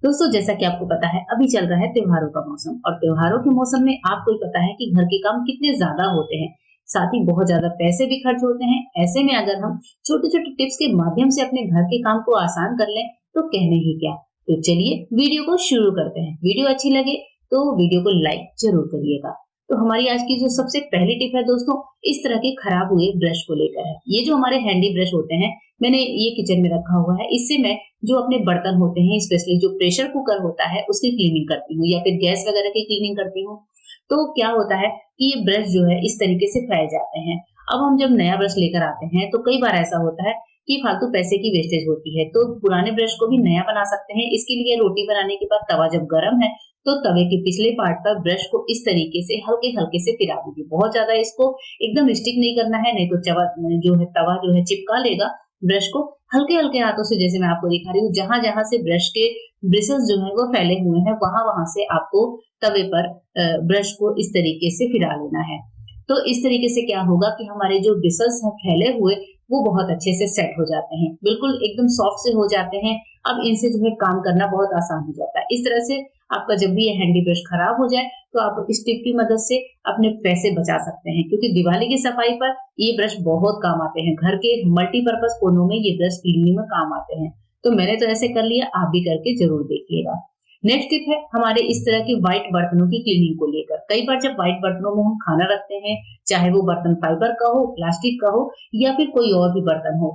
दोस्तों, जैसा कि आपको पता है अभी चल रहा है त्योहारों का मौसम और त्योहारों के मौसम में आपको ही पता है कि घर के काम कितने ज्यादा होते हैं। साथ ही बहुत ज्यादा पैसे भी खर्च होते हैं। ऐसे में अगर हम छोटे छोटे टिप्स के माध्यम से अपने घर के काम को आसान कर लें तो कहने ही क्या। तो चलिए वीडियो को शुरू करते हैं। वीडियो अच्छी लगे तो वीडियो को लाइक जरूर करिएगा। तो हमारी आज की जो सबसे पहली टिप है दोस्तों, इस तरह के खराब हुए ब्रश को लेकर है। ये जो हमारे हैंडी ब्रश होते हैं, मैंने ये किचन में रखा हुआ है। इससे मैं जो अपने बर्तन होते हैं, स्पेशली जो प्रेशर कुकर होता है उसकी क्लीनिंग करती हूँ या फिर गैस वगैरह की क्लीनिंग करती हूँ। तो क्या होता है कि ये ब्रश जो है इस तरीके से फैल जाते हैं। अब हम जब नया ब्रश लेकर आते हैं तो कई बार ऐसा होता है कि फालतू पैसे की वेस्टेज होती है। तो पुराने ब्रश को भी नया बना सकते हैं। इसके लिए रोटी बनाने के बाद तवा जब गर्म है तो तवे के पिछले पार्ट पर ब्रश को इस तरीके से हल्के हल्के से फिरा दीजिए। बहुत ज्यादा इसको एकदम स्टिक नहीं करना है, नहीं तो तवा जो है चिपका लेगा ब्रश को। हल्के हल्के हाथों से, जैसे मैं आपको दिखा रही हूँ, जहां जहां से ब्रश के ब्रिसल्स जो है वो फैले हुए हैं वहां वहां से आपको तवे पर ब्रश को इस तरीके से फिरा लेना है। तो इस तरीके से क्या होगा कि हमारे जो ब्रिसल्स हैं फैले हुए वो बहुत अच्छे से सेट हो जाते हैं, बिल्कुल एकदम सॉफ्ट से हो जाते हैं। अब इनसे जो है काम करना बहुत आसान हो जाता है। इस तरह से आपका जब भी ये हैंडी ब्रश खराब हो जाए तो आप इस टिप की मदद से अपने पैसे बचा सकते हैं, क्योंकि दिवाली की सफाई पर ये ब्रश बहुत काम आते हैं। घर के मल्टीपर्पज कोनों में ये ब्रश क्लीनिंग में काम आते हैं। तो मैंने तो ऐसे कर लिया, आप भी करके जरूर देखिएगा। नेक्स्ट टिप है हमारे इस तरह के व्हाइट बर्तनों की क्लीनिंग को लेकर। कई बार जब व्हाइट बर्तनों में हम खाना रखते हैं, चाहे वो बर्तन फाइबर का हो, प्लास्टिक का हो या फिर कोई और भी बर्तन हो,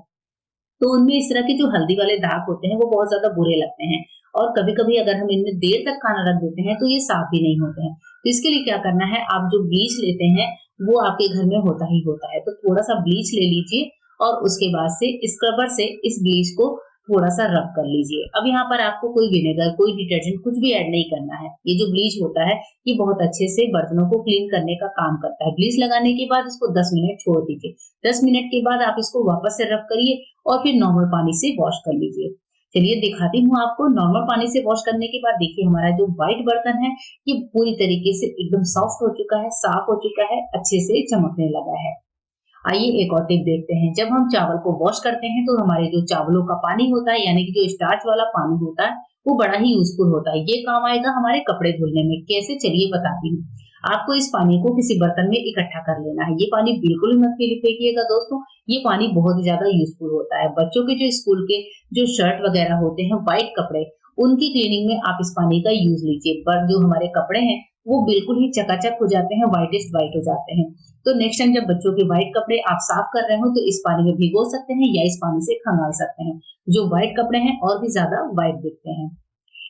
तो उनमें इस तरह के जो हल्दी वाले दाग होते हैं वो बहुत ज्यादा बुरे लगते हैं। और कभी कभी अगर हम इनमें देर तक खाना रख देते हैं तो ये साफ भी नहीं होते हैं। तो इसके लिए क्या करना है, आप जो ब्लीच लेते हैं वो आपके घर में होता ही होता है, तो थोड़ा सा ब्लीच ले लीजिए और उसके बाद से स्क्रबर से इस ब्लीच को थोड़ा सा रब कर लीजिए। अब यहाँ पर आपको कोई विनेगर, कोई डिटर्जेंट कुछ भी ऐड नहीं करना है। ये जो ब्लीच होता है ये बहुत अच्छे से बर्तनों को क्लीन करने का काम करता है। ब्लीच लगाने के बाद इसको 10 मिनट छोड़ दीजिए। 10 मिनट के बाद आप इसको वापस से रब करिए और फिर नॉर्मल पानी से वॉश कर लीजिए। चलिए दिखाती हूँ आपको। नॉर्मल पानी से वॉश करने के बाद देखिए हमारा जो व्हाइट बर्तन है ये पूरी तरीके से एकदम सॉफ्ट हो चुका है, साफ हो चुका है, अच्छे से चमकने लगा है। आइए एक और टिप देखते हैं। जब हम चावल को वॉश करते हैं तो हमारे जो चावलों का पानी होता है, यानी कि जो स्टार्च वाला पानी होता है, वो बड़ा ही यूजफुल होता है। ये काम आएगा हमारे कपड़े धुलने में। कैसे, चलिए बताती हूँ। आपको इस पानी को किसी बर्तन में इकट्ठा कर लेना है। ये पानी बिल्कुल ही मत फेंकिएगा दोस्तों। ये पानी बहुत ही ज्यादा यूजफुल होता है। बच्चों के जो स्कूल के जो शर्ट वगैरह होते हैं, व्हाइट कपड़े, उनकी क्लीनिंग में आप इस पानी का यूज लीजिए। पर जो हमारे कपड़े हैं वो बिल्कुल ही चकाचक हो जाते हैं, व्हाइटेस्ट व्हाइट हो जाते हैं। तो नेक्स्ट टाइम जब बच्चों के व्हाइट कपड़े आप साफ कर रहे हो तो इस पानी में भिगो सकते हैं या इस पानी से खंगाल सकते हैं। जो व्हाइट कपड़े हैं और भी ज्यादा व्हाइट दिखते हैं।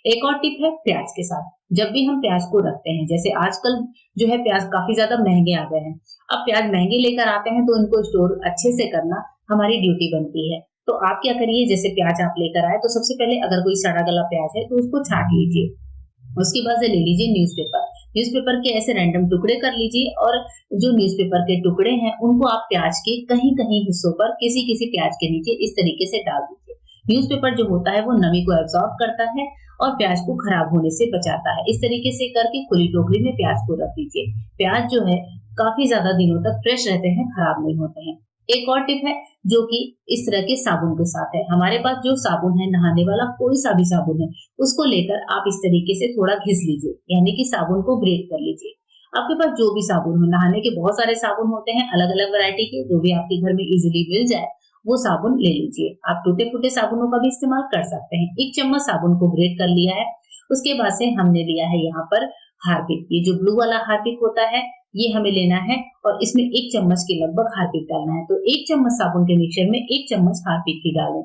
एक और टिप है प्याज के साथ। जब भी हम प्याज को रखते हैं, जैसे आजकल जो है प्याज काफी ज्यादा महंगे आ गए हैं। अब प्याज महंगे लेकर आते हैं तो इनको स्टोर अच्छे से करना हमारी ड्यूटी बनती है। तो आप क्या करिए, जैसे प्याज आप लेकर आए तो सबसे पहले अगर कोई सड़ा गला प्याज है तो उसको छांट लीजिए। उसके बाद से ले लीजिए न्यूज़पेपर। न्यूज़पेपर के ऐसे रैंडम टुकड़े कर लीजिए और जो न्यूज़पेपर के टुकड़े हैं उनको आप प्याज के कहीं-कहीं हिस्सों पर किसी-किसी प्याज के नीचे इस तरीके से डाल दीजिए। न्यूज़पेपर जो होता है वो नमी को एब्जॉर्ब करता है और प्याज को खराब होने से बचाता है। इस तरीके से करके खुली टोकरी में प्याज को रख दीजिए। प्याज जो है काफी ज्यादा दिनों तक फ्रेश रहते हैं, खराब नहीं होते हैं। एक और टिप है जो कि इस तरह के साबुन के साथ है। हमारे पास जो साबुन है, नहाने वाला कोई सा भी साबुन है, उसको लेकर आप इस तरीके से थोड़ा घिस लीजिए, यानी कि साबुन को ग्रेट कर लीजिए। आपके पास जो भी साबुन हो, नहाने के बहुत सारे साबुन होते हैं अलग अलग वैरायटी के, जो भी आपके घर में इजीली मिल जाए वो साबुन ले लीजिए। आप टूटे फूटे साबुनों का भी इस्तेमाल कर सकते हैं। 1 चम्मच साबुन को ग्रेट कर लिया है। उसके बाद से हमने लिया है यहाँ पर हार्पिक। ये जो ब्लू वाला हार्पिक होता है ये हमें लेना है और इसमें 1 चम्मच के लगभग हार्पिक डालना है। तो 1 चम्मच साबुन के मिक्सचर में 1 चम्मच हार्पिक भी डालें।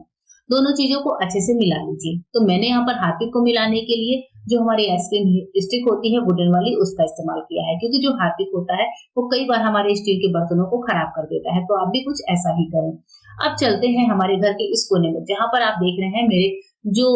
दोनों चीजों को अच्छे से मिला लीजिए। तो मैंने यहाँ पर हार्पिक को मिलाने के लिए जो हमारी आइसक्रीम स्टिक होती है वुडन वाली, उसका इस्तेमाल किया है, क्योंकि जो हार्पिक होता है वो कई बार हमारे स्टील के बर्तनों को खराब कर देता है। तो आप भी कुछ ऐसा ही करें। अब चलते हैं हमारे घर के इस कोने में, जहां पर आप देख रहे हैं मेरे जो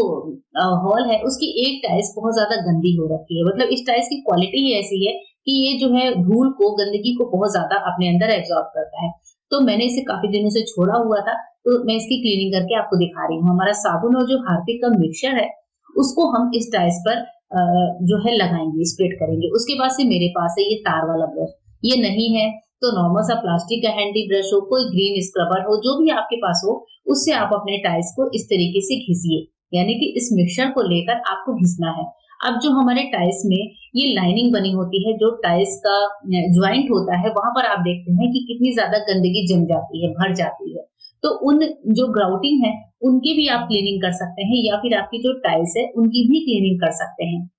हॉल है उसकी एक टाइल्स बहुत ज्यादा गंदी हो रखी है। मतलब इस टाइल्स की क्वालिटी ही ऐसी है कि ये जो है धूल को, गंदगी को बहुत ज्यादा अपने अंदर एब्जॉर्ब करता है। तो मैंने इसे काफी दिनों से छोड़ा हुआ था, तो मैं इसकी क्लीनिंग करके आपको दिखा रही हूँ। हमारा साबुन और जो हार्पिक का मिक्सचर है उसको हम इस टाइल्स पर जो है लगाएंगे, स्प्रेड करेंगे। उसके बाद से मेरे पास है ये तार वाला ब्रश। ये नहीं है तो नॉर्मल सा प्लास्टिक का हैंडी ब्रश हो, कोई ग्रीन स्क्रबर हो, जो भी आपके पास हो, उससे आप अपने टाइल्स को इस तरीके से घिसिए। यानी कि इस मिक्सचर को लेकर आपको घिसना है। अब जो हमारे टाइल्स में ये लाइनिंग बनी होती है, जो टाइल्स का जॉइंट होता है, वहां पर आप देखते हैं कि कितनी ज्यादा गंदगी जम जाती है, भर जाती है। तो उन जो ग्राउटिंग है उनकी भी आप क्लीनिंग कर सकते हैं, या फिर आपकी जो टाइल्स है उनकी भी क्लीनिंग कर सकते हैं।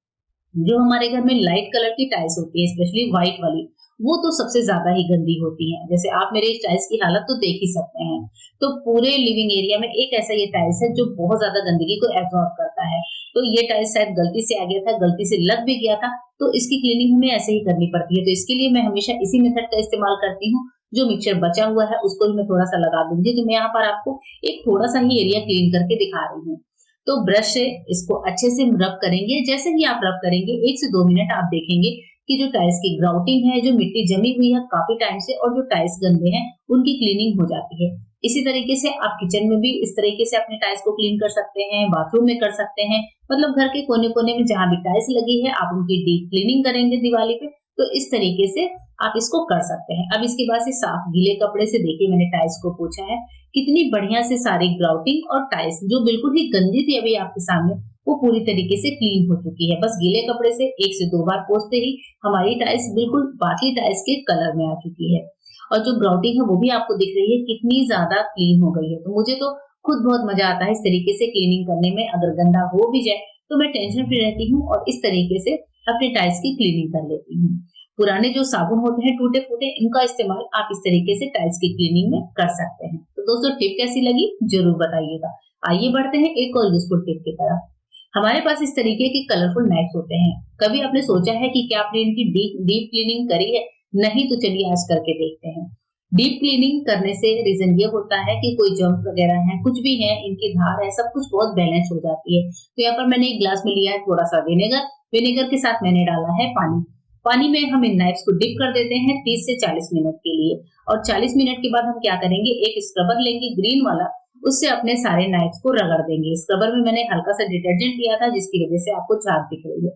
जो हमारे घर में लाइट कलर की टाइल्स होती है, स्पेशली व्हाइट वाली, वो तो सबसे ज्यादा ही गंदी होती है। जैसे आप मेरे इस टाइल्स की हालत तो देख ही सकते हैं। तो पूरे लिविंग एरिया में एक ऐसा ये टाइल्स है जो बहुत ज्यादा गंदगी को एब्जॉर्ब करता है। तो ये टाइल्स शायद गलती से आ गया था, गलती से लग भी गया था, तो इसकी क्लीनिंग हमें ऐसे ही करनी पड़ती है। तो इसके लिए मैं हमेशा इसी मेथड का इस्तेमाल करती हूँ। जो मिक्सचर बचा हुआ है उसको भी मैं थोड़ा सा लगा दूंगी। तो मैं यहाँ पर आपको एक थोड़ा सा ही एरिया क्लीन करके दिखा रही हूँ। तो ब्रश से इसको अच्छे से रब करेंगे। जैसे ही आप रब करेंगे 1 से 2 मिनट आप देखेंगे कि जो टाइल्स की ग्राउटिंग है, जो मिट्टी जमी हुई है काफी टाइम से और जो टाइल्स गंदे हैं, उनकी क्लीनिंग हो जाती है। इसी तरीके से आप किचन में भी इस तरीके से अपने टाइल्स को क्लीन कर सकते हैं, बाथरूम में कर सकते हैं। मतलब घर के कोने-कोने में जहाँ भी टाइल्स लगी है, आप उनकी डीप क्लीनिंग करेंगे दिवाली पे, तो इस तरीके से आप इसको कर सकते हैं। अब इसके बाद से साफ गीले कपड़े से देखिए मैंने टाइल्स को पोंछा है। कितनी बढ़िया से सारी ग्राउटिंग और टाइल्स जो बिल्कुल ही गंदी थी अभी आपके सामने, वो पूरी तरीके से क्लीन हो चुकी है। बस गीले कपड़े से 1 से 2 बार पोंछते ही हमारी टाइल्स बिल्कुल बाकी टाइल्स के कलर में आ चुकी है। और जो ग्राउटिंग है वो भी आपको दिख रही है कितनी ज़्यादा क्लीन हो गई है। तो मुझे तो खुद बहुत मज़ा आता है इस तरीके से क्लीनिंग करने में। अगर गंदा हो भी जाए तो मैं टेंशन फ्री रहती हूँ और इस तरीके से अपने टाइल्स की क्लीनिंग कर लेती हूँ। पुराने जो साबुन होते हैं टूटे-फूटे, इनका इस्तेमाल आप इस तरीके से टाइल्स की क्लीनिंग में कर सकते हैं। तो दोस्तों टिप कैसी लगी ज़रूर बताइएगा। आइए बढ़ते हैं एक और यूज़फुल टिप की तरफ। हमारे पास इस तरीके के कलरफुल नाइफ्स होते हैं। कभी आपने सोचा है कि क्या आपने इनकी डीप डीप क्लीनिंग करी है? नहीं तो चलिए आज करके देखते हैं। डीप क्लीनिंग करने से रीज़न ये होता है कि कोई जर्म्स वगैरह हैं, कुछ भी है, इनकी धार है, सब कुछ बहुत बैलेंस हो जाती है। तो यहाँ पर मैंने एक ग्लास में लिया है थोड़ा-सा विनेगर, विनेगर के साथ मैंने डाला है पानी। पानी में हम इन नाइफ्स को डिप कर देते हैं 30 से 40 मिनट के लिए, और 40 मिनट के बाद हम क्या करेंगे, एक स्क्रबर लेंगे ग्रीन वाला, उससे अपने सारे नाइफ्स को रगड़ देंगे। स्क्रबर में मैंने हल्का सा डिटर्जेंट लिया था जिसकी वजह से आपको झाग दिख रही है।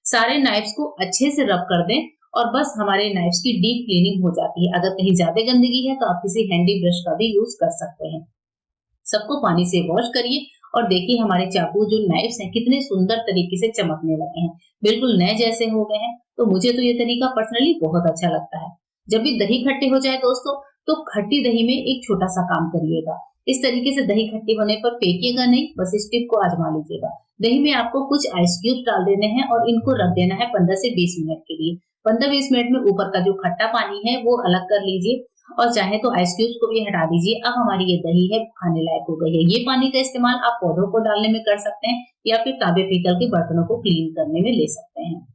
सारे नाइफ्स को अच्छे से रब कर दें और बस हमारे नाइफ्स की डीप क्लीनिंग हो जाती है। अगर कहीं ज्यादा गंदगी है तो आप किसी हैंडी ब्रश का भी यूज कर सकते हैं। सबको पानी से वॉश करिए और देखिए हमारे चाकू जो नाइफ्स हैं कितने सुंदर तरीके से चमकने लगे हैं, बिल्कुल नए जैसे हो गए हैं। तो मुझे तो ये तरीका पर्सनली बहुत अच्छा लगता है। जब भी दही खट्टे हो जाए दोस्तों, तो खट्टी दही में एक छोटा सा काम करिएगा। इस तरीके से दही खट्टी होने पर फेंकिएगा नहीं, बस इस टिप को आजमा लीजिएगा। दही में आपको कुछ आइस क्यूब डाल देने हैं और इनको रख देना है 15 से 20 मिनट के लिए। 15-20 मिनट में ऊपर का जो खट्टा पानी है वो अलग कर लीजिए और चाहे तो आइस क्यूब्स को भी हटा दीजिए। अब हमारी ये दही है खाने लायक हो गई है। ये पानी का इस्तेमाल आप पौधों को डालने में कर सकते हैं या फिर तांबे पीतल के बर्तनों को क्लीन करने में ले सकते हैं।